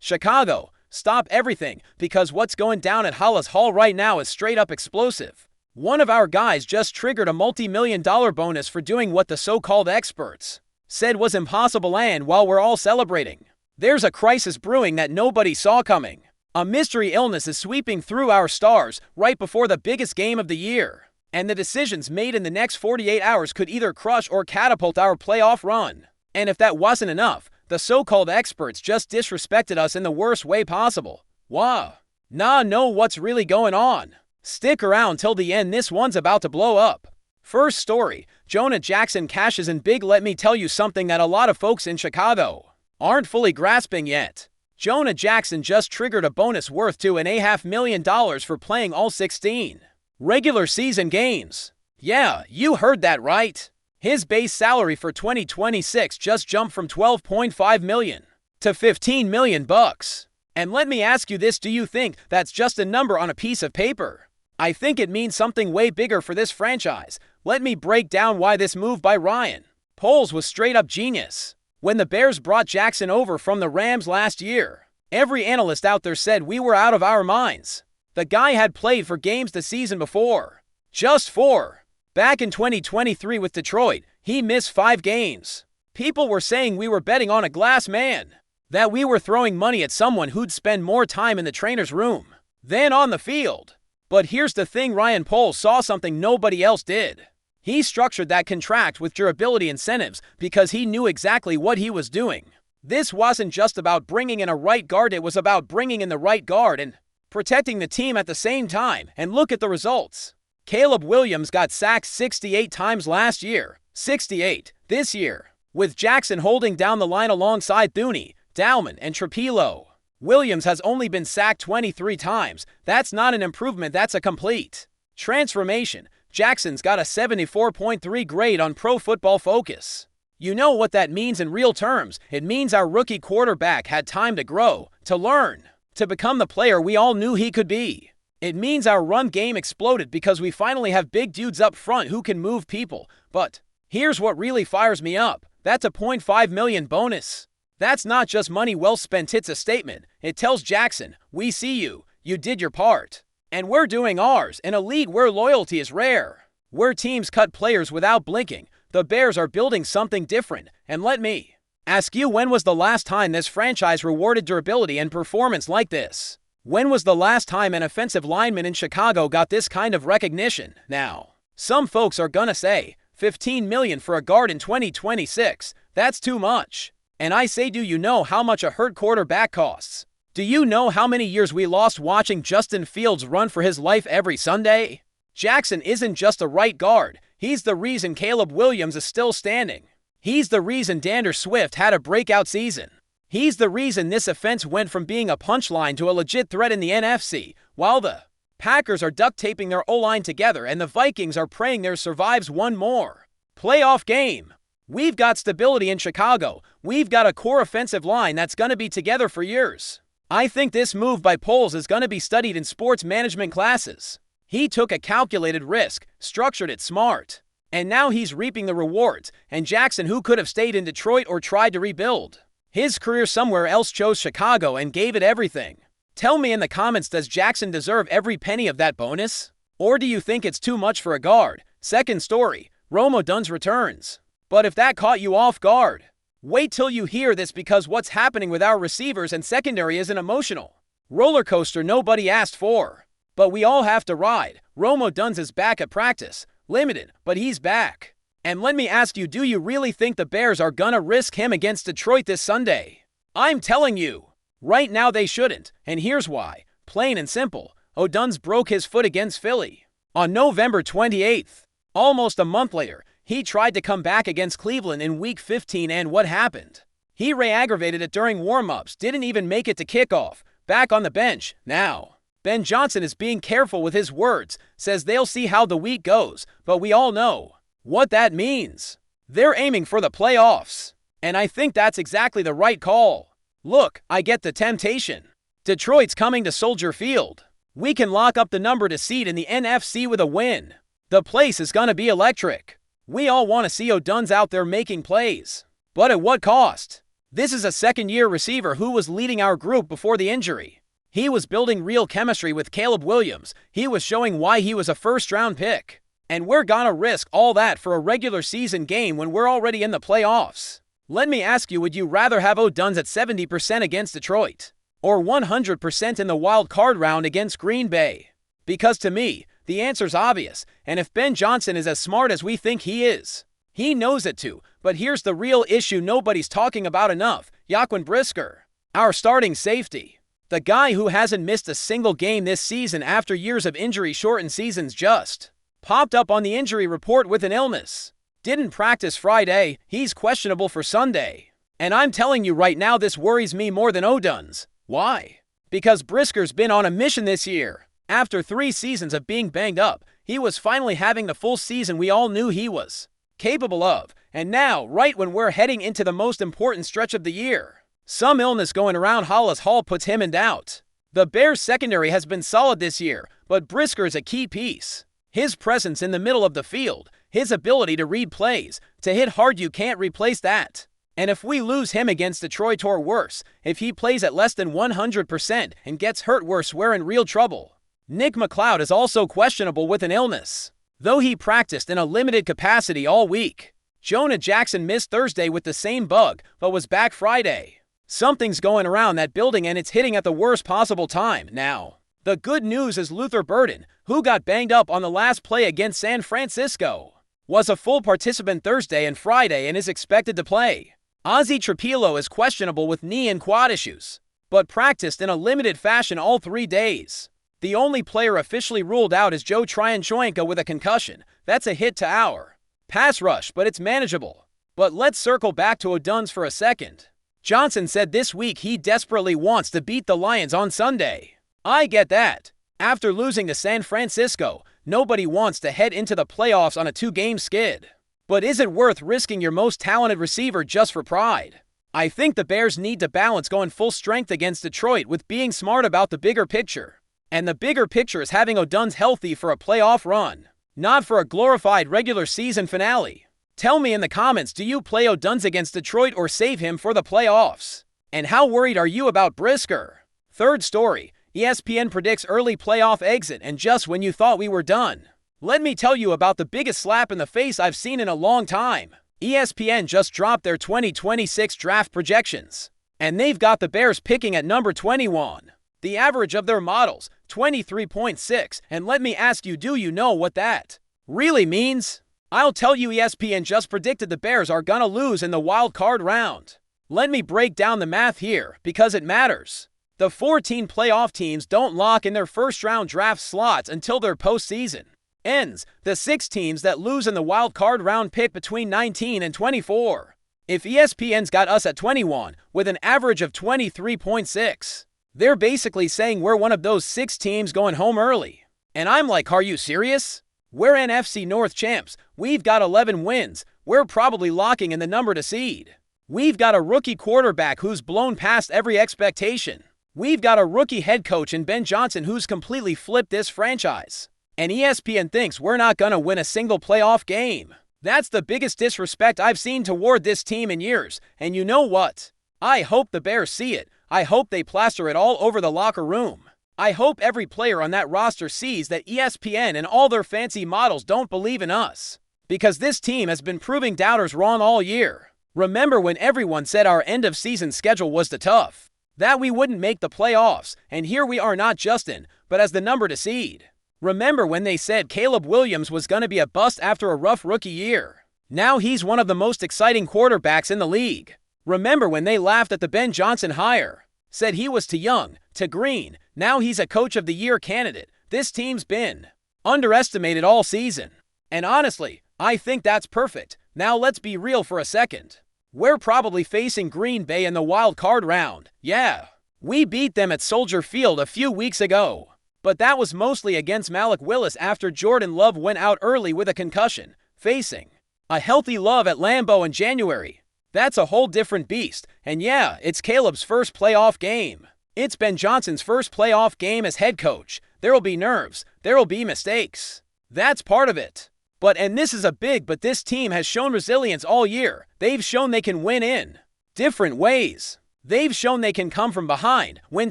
Chicago, stop everything, because what's going down at Hollis Hall right now is straight up explosive. One of our guys just triggered a multi-million-dollar bonus for doing what the so-called experts said was impossible, and while we're all celebrating, there's a crisis brewing that nobody saw coming. A mystery illness is sweeping through our stars right before the biggest game of the year, and the decisions made in the next 48 hours could either crush or catapult our playoff run. And if that wasn't enough, the so-called experts just disrespected us in the worst way possible. Wow. Know what's really going on. Stick around till the end, this one's about to blow up. First story, Jonah Jackson cashes in big. Let me tell you something that a lot of folks in Chicago aren't fully grasping yet. Jonah Jackson just triggered a bonus worth $2.5 million for playing all 16 regular season games. Yeah, you heard that right. His base salary for 2026 just jumped from $12.5 million to $15 million bucks. And let me ask you this, do you think that's just a number on a piece of paper? I think it means something way bigger for this franchise. Let me break down why this move by Ryan Poles was straight up genius. When the Bears brought Jackson over from the Rams last year, every analyst out there said we were out of our minds. The guy had played for games the season before. Just 4. Back in 2023 with Detroit, he missed 5 games. People were saying we were betting on a glass man, that we were throwing money at someone who'd spend more time in the trainer's room than on the field. But here's the thing, Ryan Poles saw something nobody else did. He structured that contract with durability incentives because he knew exactly what he was doing. This wasn't just about bringing in a right guard, it was about bringing in the right guard and protecting the team at the same time. And look at the results. Caleb Williams got sacked 68 times last year, 68 this year, with Jackson holding down the line alongside Thuney, Dalman, and Trapilo. Williams has only been sacked 23 times. That's not an improvement, that's a complete transformation. Jackson's got a 74.3 grade on Pro Football Focus. You know what that means in real terms. It means our rookie quarterback had time to grow, to learn, to become the player we all knew he could be. It means our run game exploded because we finally have big dudes up front who can move people. But here's what really fires me up. That's a $0.5 million bonus. That's not just money well spent, it's a statement. It tells Jackson, we see you, you did your part. And we're doing ours in a league where loyalty is rare, where teams cut players without blinking. The Bears are building something different. And let me ask you, when was the last time this franchise rewarded durability and performance like this? When was the last time an offensive lineman in Chicago got this kind of recognition? Now, some folks are gonna say, $15 million for a guard in 2026, that's too much. And I say, do you know how much a hurt quarterback costs? Do you know how many years we lost watching Justin Fields run for his life every Sunday? Jackson isn't just a right guard. He's the reason Caleb Williams is still standing. He's the reason D'Andre Swift had a breakout season. He's the reason this offense went from being a punchline to a legit threat in the NFC, while the Packers are duct taping their O-line together and the Vikings are praying there survives one more playoff game. We've got stability in Chicago. We've got a core offensive line that's going to be together for years. I think this move by Poles is going to be studied in sports management classes. He took a calculated risk, structured it smart, and now he's reaping the rewards. And Jackson, who could have stayed in Detroit or tried to rebuild his career somewhere else, chose Chicago and gave it everything. Tell me in the comments, does Jackson deserve every penny of that bonus? Or do you think it's too much for a guard? Second story, Rome Odunze returns. But if that caught you off guard, wait till you hear this, because what's happening with our receivers and secondary is an emotional roller coaster nobody asked for. But we all have to ride. Rome Odunze is back at practice. Limited, but he's back. And let me ask you, do you really think the Bears are gonna risk him against Detroit this Sunday? I'm telling you, right now they shouldn't. And here's why. Plain and simple. Odunze broke his foot against Philly on November 28th. Almost a month later, he tried to come back against Cleveland in Week 15, and what happened? He re-aggravated it during warm-ups, didn't even make it to kickoff, back on the bench. Now, Ben Johnson is being careful with his words, says they'll see how the week goes, but we all know what that means. They're aiming for the playoffs, and I think that's exactly the right call. Look, I get the temptation. Detroit's coming to Soldier Field. We can lock up the number to seed in the NFC with a win. The place is gonna be electric. We all want to see Odunze out there making plays. But at what cost? This is a second-year receiver who was leading our group before the injury. He was building real chemistry with Caleb Williams. He was showing why he was a first-round pick. And we're gonna risk all that for a regular season game when we're already in the playoffs. Let me ask you, would you rather have O'Duns at 70% against Detroit or 100% in the wild card round against Green Bay? Because to me, the answer's obvious, and if Ben Johnson is as smart as we think he is, he knows it too. But here's the real issue nobody's talking about enough: Jaquan Brisker, our starting safety. The guy who hasn't missed a single game this season after years of injury-shortened seasons just popped up on the injury report with an illness. Didn't practice Friday, he's questionable for Sunday. And I'm telling you right now, this worries me more than O'Duns. Why? Because Brisker's been on a mission this year. After 3 seasons of being banged up, he was finally having the full season we all knew he was capable of. And now, right when we're heading into the most important stretch of the year, some illness going around Hollis Hall puts him in doubt. The Bears' secondary has been solid this year, but Brisker is a key piece. His presence in the middle of the field, his ability to read plays, to hit hard, you can't replace that. And if we lose him against Detroit, or worse, if he plays at less than 100% and gets hurt, we're in real trouble. Nick McLeod is also questionable with an illness, though he practiced in a limited capacity all week. Jonah Jackson missed Thursday with the same bug, but was back Friday. Something's going around that building, and it's hitting at the worst possible time now. The good news is Luther Burden, who got banged up on the last play against San Francisco, was a full participant Thursday and Friday and is expected to play. Ozzy Trapilo is questionable with knee and quad issues, but practiced in a limited fashion all 3 days. The only player officially ruled out is Joe Tryon-Shoyinka with a concussion. That's a hit to our pass rush, but it's manageable. But let's circle back to O'Duns for a second. Johnson said this week he desperately wants to beat the Lions on Sunday. I get that. After losing to San Francisco, nobody wants to head into the playoffs on a 2-game skid. But is it worth risking your most talented receiver just for pride? I think the Bears need to balance going full strength against Detroit with being smart about the bigger picture. And the bigger picture is having O'Duns healthy for a playoff run, not for a glorified regular season finale. Tell me in the comments, do you play O'Duns against Detroit or save him for the playoffs? And how worried are you about Brisker? Third story: ESPN predicts early playoff exit, and just when you thought we were done. Let me tell you about the biggest slap in the face I've seen in a long time. ESPN just dropped their 2026 draft projections, and they've got the Bears picking at number 21. The average of their models, 23.6, and let me ask you, do you know what that really means? I'll tell you, ESPN just predicted the Bears are gonna lose in the wild card round. Let me break down the math here, because it matters. The 14 playoff teams don't lock in their first-round draft slots until their postseason ends. The 6 teams that lose in the wild card round pick between 19 and 24. If ESPN's got us at 21, with an average of 23.6, they're basically saying we're one of those 6 teams going home early. And I'm like, are you serious? We're NFC North champs. We've got 11 wins. We're probably locking in the number to seed. We've got a rookie quarterback who's blown past every expectation. We've got a rookie head coach in Ben Johnson who's completely flipped this franchise. And ESPN thinks we're not going to win a single playoff game. That's the biggest disrespect I've seen toward this team in years. And you know what? I hope the Bears see it. I hope they plaster it all over the locker room. I hope every player on that roster sees that ESPN and all their fancy models don't believe in us. Because this team has been proving doubters wrong all year. Remember when everyone said our end-of-season schedule was the tough, that we wouldn't make the playoffs, and here we are, not just in, but as the number to seed. Remember when they said Caleb Williams was going to be a bust after a rough rookie year? Now he's one of the most exciting quarterbacks in the league. Remember when they laughed at the Ben Johnson hire? Said he was too young, too green. Now he's a Coach of the Year candidate. This team's been underestimated all season. And honestly, I think that's perfect. Now let's be real for a second. We're probably facing Green Bay in the wild card round. Yeah, we beat them at Soldier Field a few weeks ago. But that was mostly against Malik Willis after Jordan Love went out early with a concussion, facing a healthy Love at Lambeau in January. That's a whole different beast. And yeah, it's Caleb's first playoff game. It's Ben Johnson's first playoff game as head coach. There'll be nerves. There'll be mistakes. That's part of it. But this is a big but this team has shown resilience all year. They've shown they can win in different ways. They've shown they can come from behind, win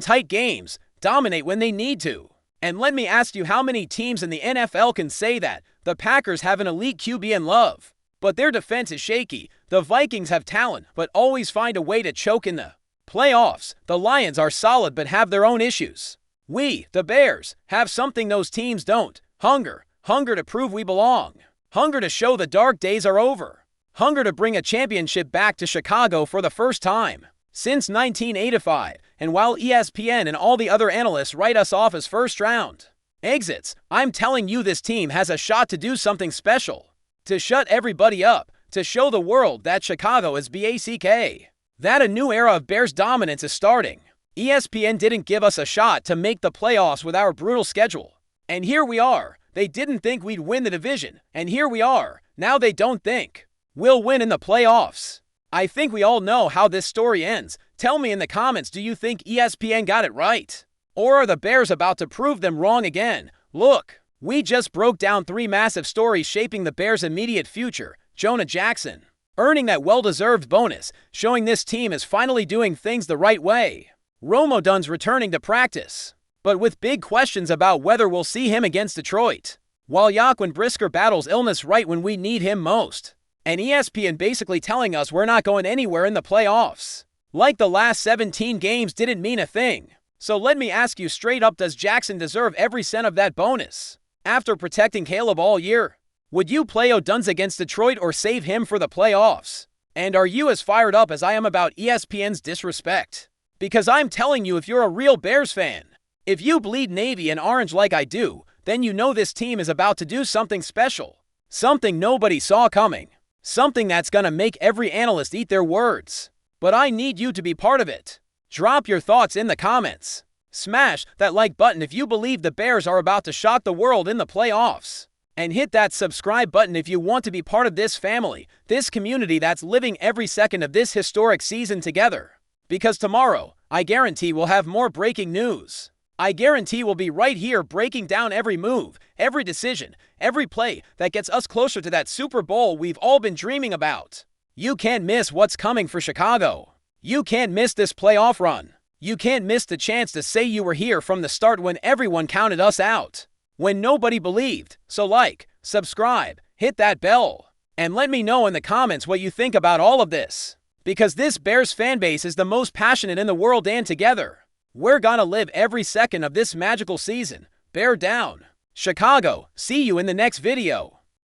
tight games, dominate when they need to. And let me ask you, how many teams in the NFL can say that? The Packers have an elite QB in Love, but their defense is shaky. The Vikings have talent, but always find a way to choke in the playoffs. The Lions are solid but have their own issues. We, the Bears, have something those teams don't. Hunger. Hunger to prove we belong. Hunger to show the dark days are over. Hunger to bring a championship back to Chicago for the first time since 1985. And while ESPN and all the other analysts write us off as first-round exits, I'm telling you this team has a shot to do something special. To shut everybody up. To show the world that Chicago is back. That a new era of Bears dominance is starting. ESPN didn't give us a shot to make the playoffs with our brutal schedule. And here we are. They didn't think we'd win the division. And here we are. Now they don't think we'll win in the playoffs. I think we all know how this story ends. Tell me in the comments, do you think ESPN got it right? Or are the Bears about to prove them wrong again? Look, we just broke down 3 massive stories shaping the Bears' immediate future. Jonah Jackson earning that well-deserved bonus, showing this team is finally doing things the right way. Romo Dunn's returning to practice, but with big questions about whether we'll see him against Detroit, while Jaquan Brisker battles illness right when we need him most. And ESPN basically telling us we're not going anywhere in the playoffs. Like the last 17 games didn't mean a thing. So let me ask you straight up, does Jackson deserve every cent of that bonus? After protecting Caleb all year, would you play O'Duns against Detroit or save him for the playoffs? And are you as fired up as I am about ESPN's disrespect? Because I'm telling you, if you're a real Bears fan, if you bleed navy and orange like I do, then you know this team is about to do something special. Something nobody saw coming. Something that's gonna make every analyst eat their words. But I need you to be part of it. Drop your thoughts in the comments. Smash that like button if you believe the Bears are about to shock the world in the playoffs. And hit that subscribe button if you want to be part of this family, this community that's living every second of this historic season together. Because tomorrow, I guarantee we'll have more breaking news. I guarantee we'll be right here breaking down every move, every decision, every play that gets us closer to that Super Bowl we've all been dreaming about. You can't miss what's coming for Chicago. You can't miss this playoff run. You can't miss the chance to say you were here from the start when everyone counted us out. When nobody believed. So like, subscribe, hit that bell, and let me know in the comments what you think about all of this. Because this Bears fan base is the most passionate in the world, and together, we're gonna live every second of this magical season. Bear down. Chicago, see you in the next video.